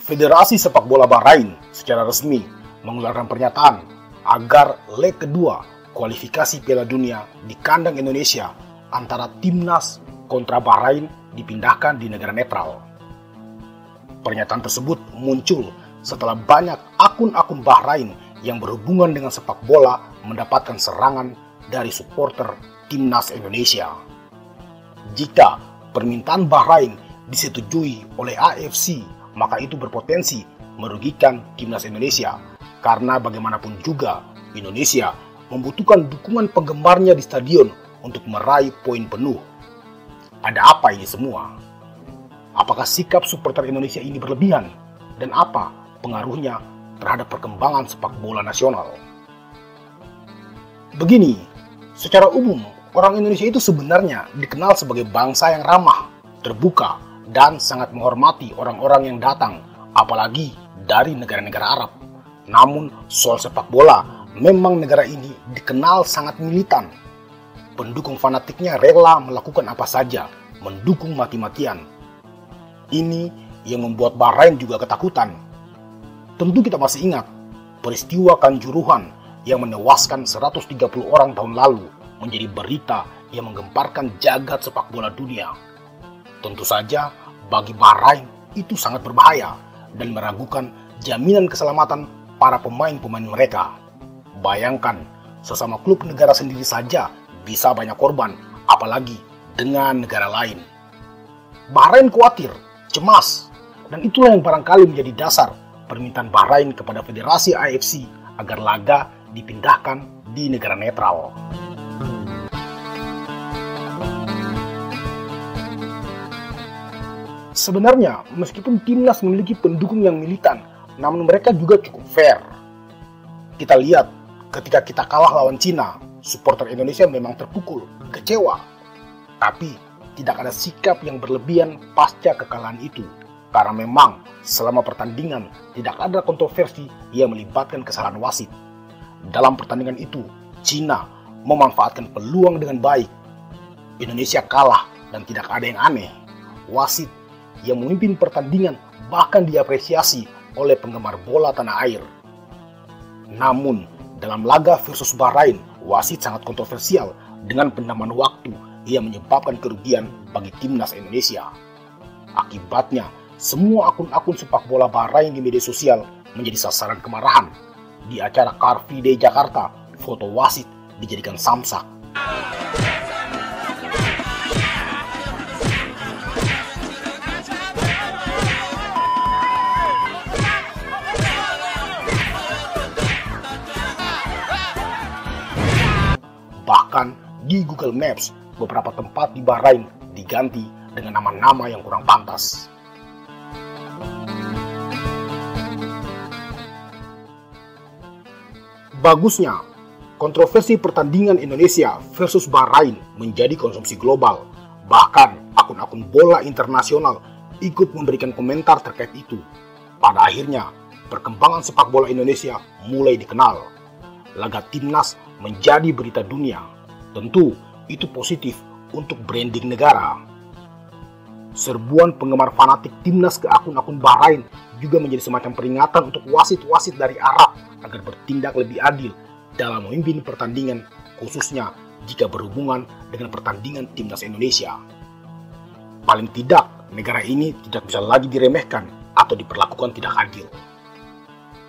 Federasi Sepak Bola Bahrain secara resmi mengeluarkan pernyataan agar leg kedua kualifikasi Piala Dunia di kandang Indonesia antara Timnas kontra Bahrain dipindahkan di negara netral. Pernyataan tersebut muncul setelah banyak akun-akun Bahrain yang berhubungan dengan sepak bola mendapatkan serangan dari supporter Timnas Indonesia. Jika permintaan Bahrain disetujui oleh AFC, maka itu berpotensi merugikan Timnas Indonesia, karena bagaimanapun juga Indonesia membutuhkan dukungan penggemarnya di stadion untuk meraih poin penuh. Ada apa ini semua? Apakah sikap supporter Indonesia ini berlebihan? Dan apa pengaruhnya terhadap perkembangan sepak bola nasional? Begini, secara umum orang Indonesia itu sebenarnya dikenal sebagai bangsa yang ramah, terbuka, dan sangat menghormati orang-orang yang datang, apalagi dari negara-negara Arab. Namun soal sepak bola, memang negara ini dikenal sangat militan. Pendukung fanatiknya rela melakukan apa saja, mendukung mati-matian. Ini yang membuat Bahrain juga ketakutan. Tentu kita masih ingat peristiwa Kanjuruhan yang menewaskan 130 orang tahun lalu menjadi berita yang menggemparkan jagat sepak bola dunia. Tentu saja bagi Bahrain itu sangat berbahaya dan meragukan jaminan keselamatan para pemain-pemain mereka. Bayangkan, sesama klub negara sendiri saja bisa banyak korban, apalagi dengan negara lain. Bahrain khawatir, cemas, dan itulah yang barangkali menjadi dasar permintaan Bahrain kepada Federasi AFC agar laga dipindahkan di negara netral. Sebenarnya, meskipun timnas memiliki pendukung yang militan, namun mereka juga cukup fair. Kita lihat, ketika kita kalah lawan Cina, supporter Indonesia memang terpukul, kecewa. Tapi, tidak ada sikap yang berlebihan pasca kekalahan itu. Karena memang, selama pertandingan, tidak ada kontroversi yang melibatkan kesalahan wasit. Dalam pertandingan itu, Cina memanfaatkan peluang dengan baik. Indonesia kalah dan tidak ada yang aneh. Wasit yang memimpin pertandingan bahkan diapresiasi oleh penggemar bola tanah air. Namun, dalam laga versus Bahrain, wasit sangat kontroversial dengan penambahan waktu yang menyebabkan kerugian bagi timnas Indonesia. Akibatnya, semua akun-akun sepak bola Bahrain di media sosial menjadi sasaran kemarahan. Di acara Car Free Day Jakarta, foto wasit dijadikan samsak. Bahkan di Google Maps, beberapa tempat di Bahrain diganti dengan nama-nama yang kurang pantas. Bagusnya, kontroversi pertandingan Indonesia versus Bahrain menjadi konsumsi global. Bahkan akun-akun bola internasional ikut memberikan komentar terkait itu. Pada akhirnya, perkembangan sepak bola Indonesia mulai dikenal. Laga timnas menjadi berita dunia. Tentu itu positif untuk branding negara. Serbuan penggemar fanatik timnas ke akun-akun Bahrain juga menjadi semacam peringatan untuk wasit-wasit dari Arab agar bertindak lebih adil dalam memimpin pertandingan, khususnya jika berhubungan dengan pertandingan timnas Indonesia. Paling tidak, negara ini tidak bisa lagi diremehkan atau diperlakukan tidak adil.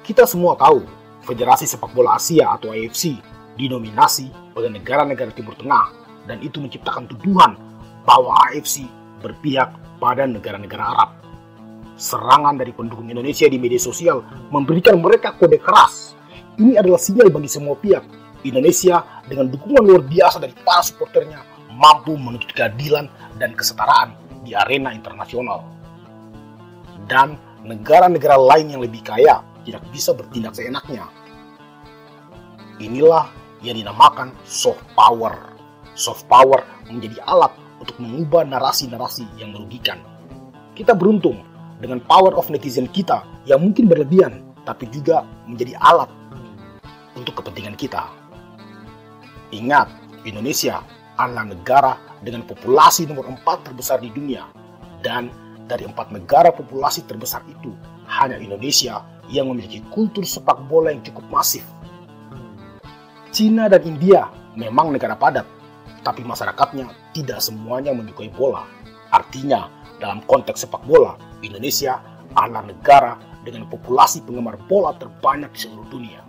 Kita semua tahu, Federasi Sepak Bola Asia atau AFC dinominasi oleh negara-negara Timur Tengah, dan itu menciptakan tuduhan bahwa AFC berpihak pada negara-negara Arab. Serangan dari pendukung Indonesia di media sosial memberikan mereka kode keras. Ini adalah sinyal bagi semua pihak. Indonesia dengan dukungan luar biasa dari para supporternya mampu menuntut keadilan dan kesetaraan di arena internasional. Dan negara-negara lain yang lebih kaya tidak bisa bertindak seenaknya. Inilah yang dinamakan soft power. Soft power menjadi alat untuk mengubah narasi-narasi yang merugikan. Kita beruntung dengan power of netizen kita yang mungkin berlebihan, tapi juga menjadi alat untuk kepentingan kita. Ingat, Indonesia adalah negara dengan populasi nomor 4 terbesar di dunia, dan dari 4 negara populasi terbesar itu, hanya Indonesia yang memiliki kultur sepak bola yang cukup masif. Cina dan India memang negara padat, tapi masyarakatnya tidak semuanya menyukai bola. Artinya, dalam konteks sepak bola, Indonesia adalah negara dengan populasi penggemar bola terbanyak di seluruh dunia.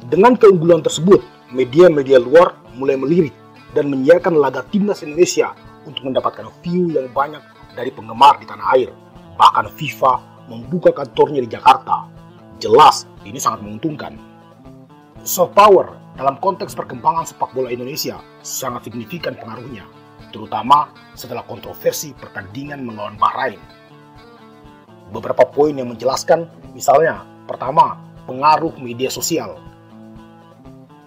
Dengan keunggulan tersebut, media-media luar mulai melirik dan menyiarkan laga timnas Indonesia untuk mendapatkan view yang banyak dari penggemar di tanah air. Bahkan FIFA membuka kantornya di Jakarta. Jelas, ini sangat menguntungkan. Soft power dalam konteks perkembangan sepak bola Indonesia sangat signifikan pengaruhnya, terutama setelah kontroversi pertandingan melawan Bahrain. Beberapa poin yang menjelaskan, misalnya, pertama, pengaruh media sosial.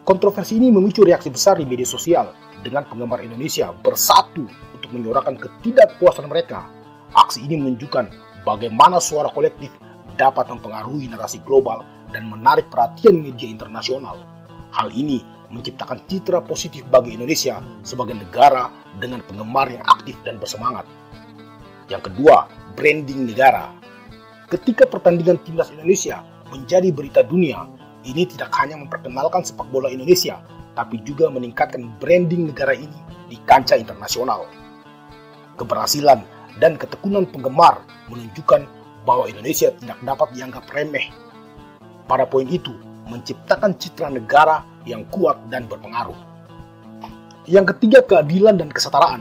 Kontroversi ini memicu reaksi besar di media sosial dengan penggemar Indonesia bersatu untuk menyuarakan ketidakpuasan mereka. Aksi ini menunjukkan bagaimana suara kolektif dapat mempengaruhi narasi global dan menarik perhatian media internasional. Hal ini menciptakan citra positif bagi Indonesia sebagai negara dengan penggemar yang aktif dan bersemangat. Yang kedua, branding negara. Ketika pertandingan timnas Indonesia menjadi berita dunia, ini tidak hanya memperkenalkan sepak bola Indonesia, tapi juga meningkatkan branding negara ini di kancah internasional. Keberhasilan dan ketekunan penggemar menunjukkan bahwa Indonesia tidak dapat dianggap remeh. Pada poin itu, menciptakan citra negara yang kuat dan berpengaruh. Yang ketiga, keadilan dan kesetaraan.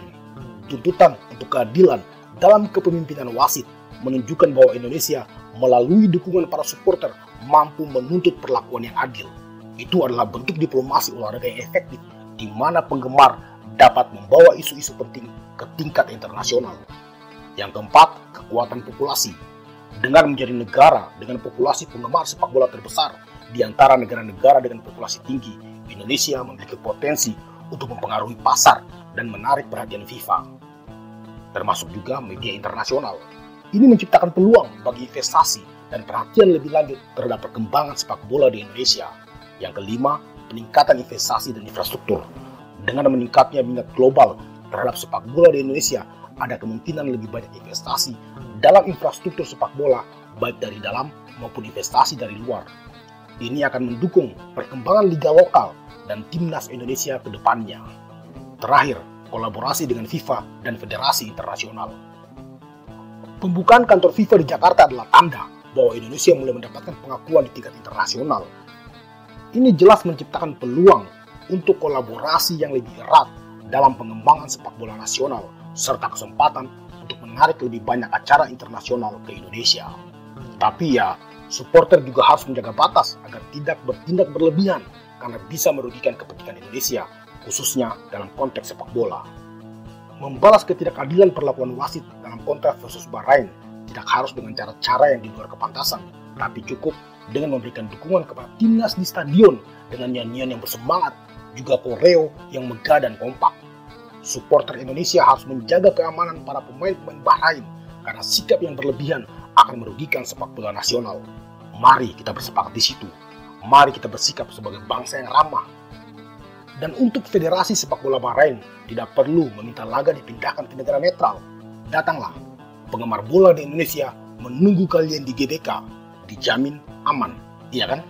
Tuntutan untuk keadilan dalam kepemimpinan wasit menunjukkan bahwa Indonesia melalui dukungan para supporter mampu menuntut perlakuan yang adil. Itu adalah bentuk diplomasi olahraga yang efektif, di mana penggemar dapat membawa isu-isu penting ke tingkat internasional. Yang keempat, kekuatan populasi. Dengan menjadi negara dengan populasi penggemar sepak bola terbesar di antara negara-negara dengan populasi tinggi, Indonesia memiliki potensi untuk mempengaruhi pasar dan menarik perhatian FIFA, termasuk juga media internasional. Ini menciptakan peluang bagi investasi dan perhatian lebih lanjut terhadap perkembangan sepak bola di Indonesia. Yang kelima, peningkatan investasi dan infrastruktur. Dengan meningkatnya minat global terhadap sepak bola di Indonesia, ada kemungkinan lebih banyak investasi dalam infrastruktur sepak bola, baik dari dalam maupun investasi dari luar. Ini akan mendukung perkembangan liga lokal dan timnas Indonesia ke depannya. Terakhir, kolaborasi dengan FIFA dan federasi internasional. Pembukaan kantor FIFA di Jakarta adalah tanda bahwa Indonesia mulai mendapatkan pengakuan di tingkat internasional. Ini jelas menciptakan peluang untuk kolaborasi yang lebih erat dalam pengembangan sepak bola nasional, serta kesempatan untuk menarik lebih banyak acara internasional ke Indonesia. Tapi ya, supporter juga harus menjaga batas agar tidak bertindak berlebihan karena bisa merugikan kepentingan Indonesia, khususnya dalam konteks sepak bola. Membalas ketidakadilan perlakuan wasit dalam kontrak versus Bahrain tidak harus dengan cara-cara yang di luar kepantasan, tapi cukup dengan memberikan dukungan kepada timnas di stadion dengan nyanyian yang bersemangat, juga koreo yang megah dan kompak. Supporter Indonesia harus menjaga keamanan para pemain-pemain Bahrain karena sikap yang berlebihan akan merugikan sepak bola nasional. Mari kita bersepakat di situ. Mari kita bersikap sebagai bangsa yang ramah. Dan untuk Federasi Sepak Bola Bahrain, tidak perlu meminta laga dipindahkan ke negara netral. Datanglah, penggemar bola di Indonesia menunggu kalian di GBK, dijamin aman, iya kan?